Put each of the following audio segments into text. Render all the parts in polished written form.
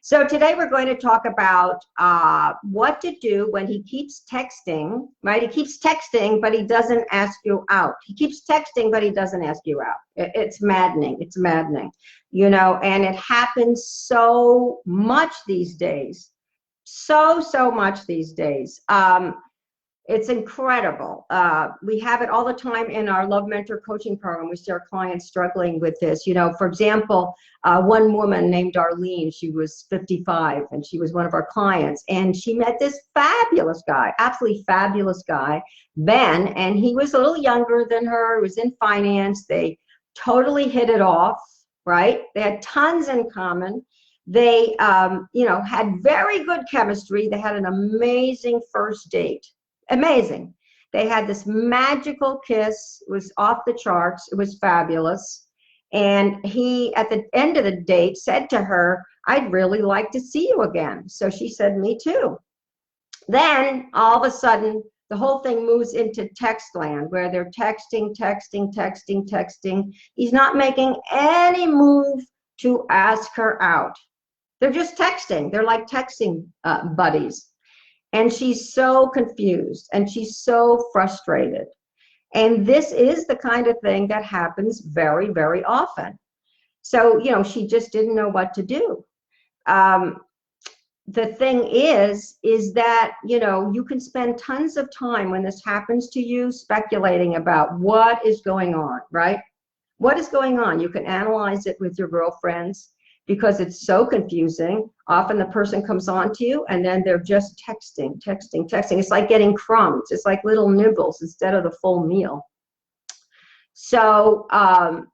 So today we're going to talk about what to do when he keeps texting, right? He keeps texting, but he doesn't ask you out. He keeps texting, but he doesn't ask you out. It's maddening. It's maddening, you know, and it happens so much these days. So much these days. It's incredible. We have it all the time in our Love Mentor coaching program. We see our clients struggling with this. You know, for example, one woman named Darlene, she was 55 and she was one of our clients, and she met this fabulous guy, absolutely fabulous guy, Ben, and he was a little younger than her. He was in finance. They totally hit it off, right? They had tons in common. They, you know, had very good chemistry. They had an amazing first date. Amazing. They had this magical kiss. It was off the charts. It was fabulous. And he, at the end of the date, said to her, "I'd really like to see you again." So she said, "Me too." Then all of a sudden, the whole thing moves into text land, where they're texting. He's not making any move to ask her out. They're just texting. They're like texting buddies. And she's so confused and she's so frustrated. And this is the kind of thing that happens very, very often. So, you know, she just didn't know what to do. The thing is that, you know, you can spend tons of time when this happens to you speculating about what is going on, right? What is going on? You can analyze it with your girlfriends, because it's so confusing. Often the person comes on to you and then they're just texting. It's like getting crumbs. It's like little nibbles instead of the full meal. So,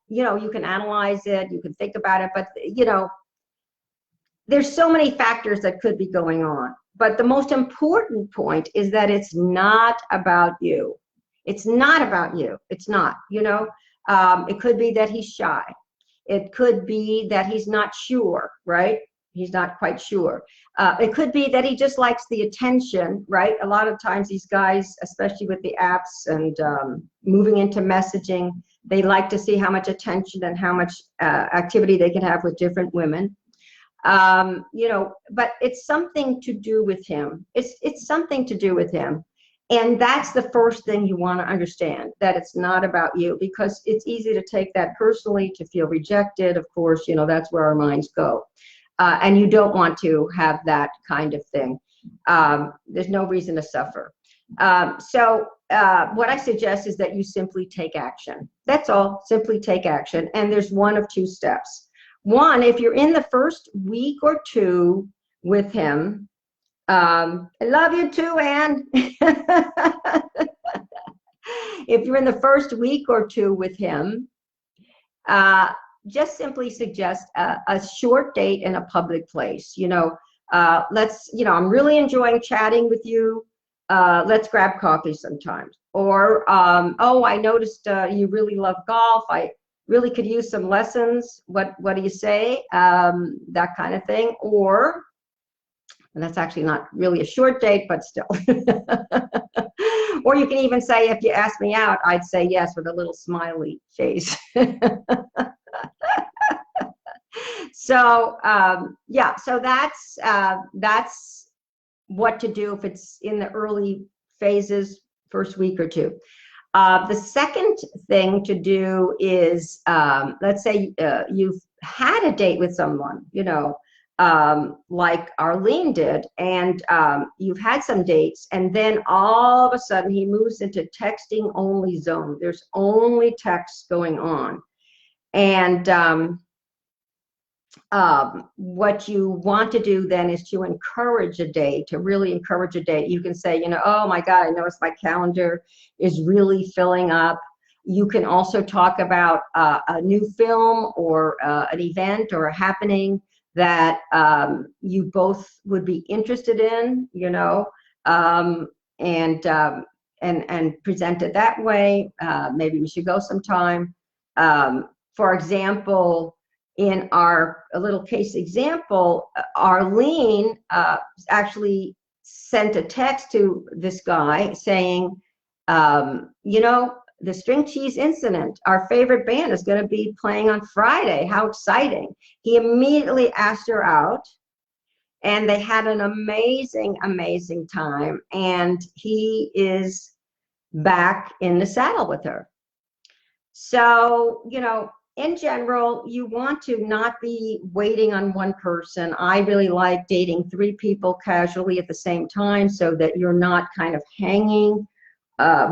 you know, you can analyze it, you can think about it, but, you know, there's so many factors that could be going on. But the most important point is that it's not about you. It's not about you. It's not, you know. It could be that he's shy. It could be that he's not sure, right? He's not quite sure. It could be that he just likes the attention, right? A lot of times these guys, especially with the apps and moving into messaging, they like to see how much attention and how much activity they can have with different women. You know, but it's something to do with him. It's something to do with him. And that's the first thing you want to understand, that it's not about you, because it's easy to take that personally, to feel rejected. Of course, you know, that's where our minds go. And you don't want to have that kind of thing. There's no reason to suffer. So what I suggest is that you simply take action. That's all. Simply take action. And there's one of two steps. One, if you're in the first week or two with him, I love you too, Anne. If you're in the first week or two with him, just simply suggest a short date in a public place. You know, let's, you know, I'm really enjoying chatting with you. Let's grab coffee sometimes. Or, oh, I noticed you really love golf. I really could use some lessons. What do you say? That kind of thing. Or, and that's actually not really a short date, but still. Or you can even say, if you ask me out, I'd say yes, with a little smiley face. So yeah, so that's what to do if it's in the early phases, first week or two. The second thing to do is, let's say you've had a date with someone, you know, like Arlene did, and you've had some dates, and then all of a sudden he moves into texting only zone. There's only texts going on. And what you want to do then is to encourage a date, to really encourage a date. You can say, you know, oh my God, I noticed my calendar is really filling up. You can also talk about a new film or an event or a happening that you both would be interested in, you know, and present it that way. Maybe we should go sometime. For example, in our little case example, Arlene actually sent a text to this guy saying, you know, the String Cheese Incident, our favorite band, is going to be playing on Friday. How exciting. He immediately asked her out. and they had an amazing, amazing time. And he is back in the saddle with her. So, you know, in general, you want to not be waiting on one person. I really like dating 3 people casually at the same time so that you're not kind of hanging,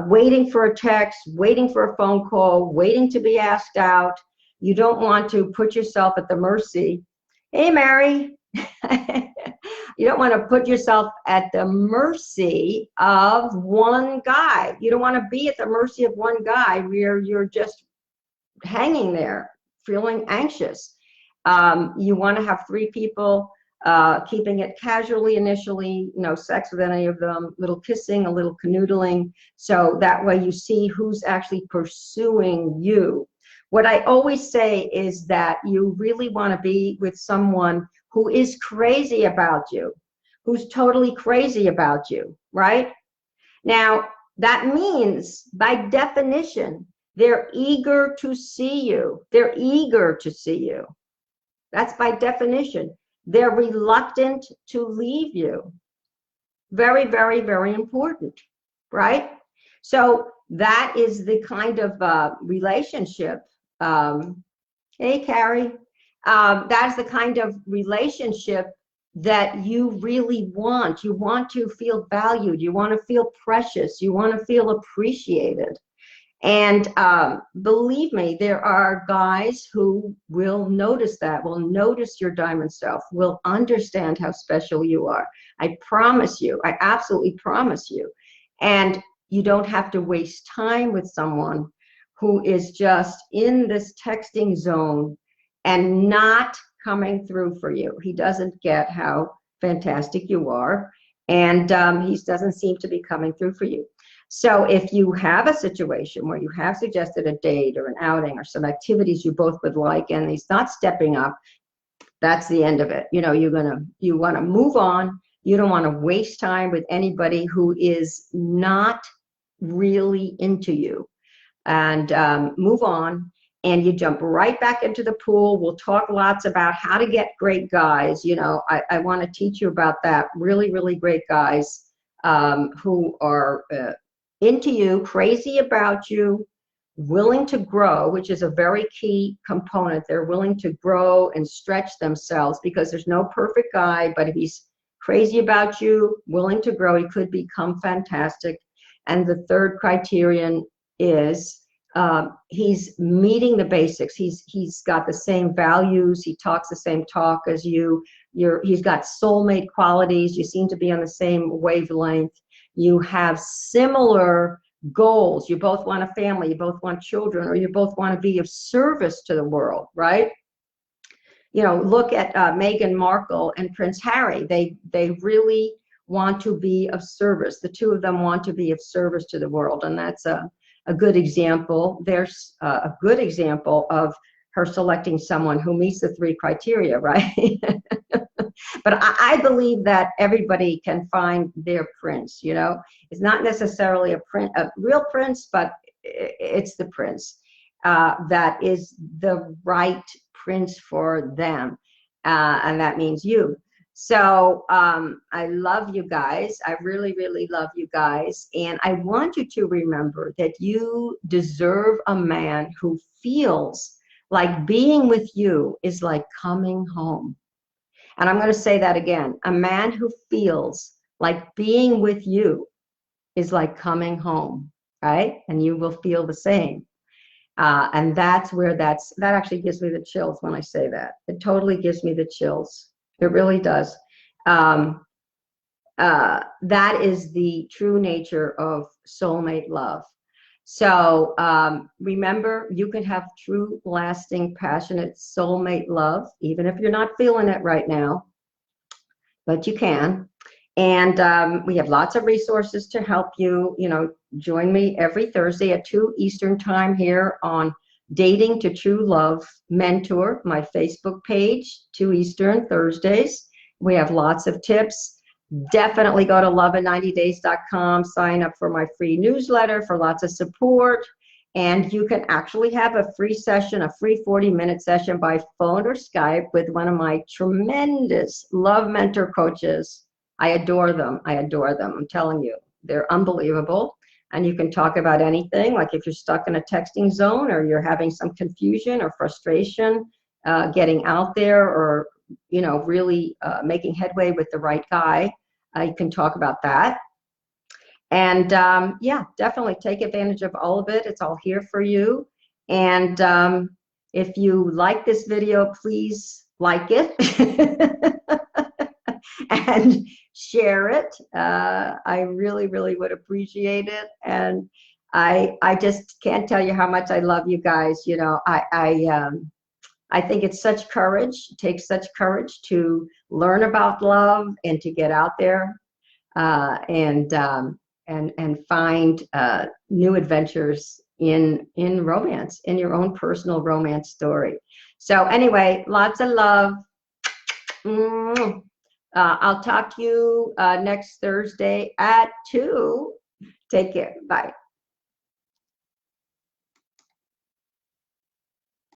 waiting for a text, waiting for a phone call, waiting to be asked out. You don't want to put yourself at the mercy. Hey, Mary. You don't want to put yourself at the mercy of one guy. You don't want to be at the mercy of one guy where you're just hanging there feeling anxious. You want to have 3 people, keeping it casually initially, no sex with any of them, little kissing, a little canoodling, so that way you see who's actually pursuing you. What I always say is that you really want to be with someone who is crazy about you, who's totally crazy about you, right? Now, that means, by definition, they're eager to see you. They're eager to see you. That's by definition. They're reluctant to leave you. Very, very, very important, right? So that is the kind of relationship. Hey, Carrie. That's the kind of relationship that you really want. You want to feel valued. You want to feel precious. You want to feel appreciated. And believe me, there are guys who will notice that, will notice your diamond self, will understand how special you are. I promise you, I absolutely promise you. And you don't have to waste time with someone who is just in this texting zone and not coming through for you. He doesn't get how fantastic you are, and he doesn't seem to be coming through for you. So if you have a situation where you have suggested a date or an outing or some activities you both would like, and he's not stepping up, that's the end of it. You know, you want to move on. You don't want to waste time with anybody who is not really into you, and move on. And you jump right back into the pool. We'll talk lots about how to get great guys. You know, I want to teach you about that. Really, really great guys who are into you, crazy about you, willing to grow, which is a very key component. They're willing to grow and stretch themselves, because there's no perfect guy, but if he's crazy about you, willing to grow, he could become fantastic. And the third criterion is he's meeting the basics. He's got the same values. He talks the same talk as you. He's got soulmate qualities. You seem to be on the same wavelength. You have similar goals. You both want a family. You both want children, or you both want to be of service to the world, right? You know, look at Meghan Markle and Prince Harry. They really want to be of service. The 2 of them want to be of service to the world, and that's a good example. There's a good example of her selecting someone who meets the 3 criteria, right? But I believe that everybody can find their prince, you know. It's not necessarily a real prince, but it's the prince that is the right prince for them, and that means you. So I love you guys. I really, really love you guys. And I want you to remember that you deserve a man who feels like being with you is like coming home. And I'm going to say that again. A man who feels like being with you is like coming home, right? And you will feel the same. And that's where that actually gives me the chills when I say that. It totally gives me the chills. It really does. That is the true nature of soulmate love. So remember, you can have true, lasting, passionate soulmate love, even if you're not feeling it right now, but you can. And we have lots of resources to help you. You know, join me every Thursday at 2 Eastern time here on Dating to True Love Mentor, my Facebook page, 2 Eastern Thursdays. We have lots of tips. Definitely go to loveit90days.com, sign up for my free newsletter for lots of support. And you can actually have a free session, a free 40-minute session by phone or Skype with one of my tremendous love mentor coaches. I adore them. I adore them. I'm telling you, they're unbelievable. And you can talk about anything, like if you're stuck in a texting zone or you're having some confusion or frustration, getting out there, or, you know, really making headway with the right guy. You can talk about that. And yeah, definitely take advantage of all of it. It's all here for you. And if you like this video, please like it and share it. I really, really would appreciate it. And I just can't tell you how much I love you guys. You know, I think it's such courage. It takes such courage to learn about love and to get out there and find new adventures in romance, in your own personal romance story. So anyway, lots of love. I'll talk to you next Thursday at 2. Take care. Bye.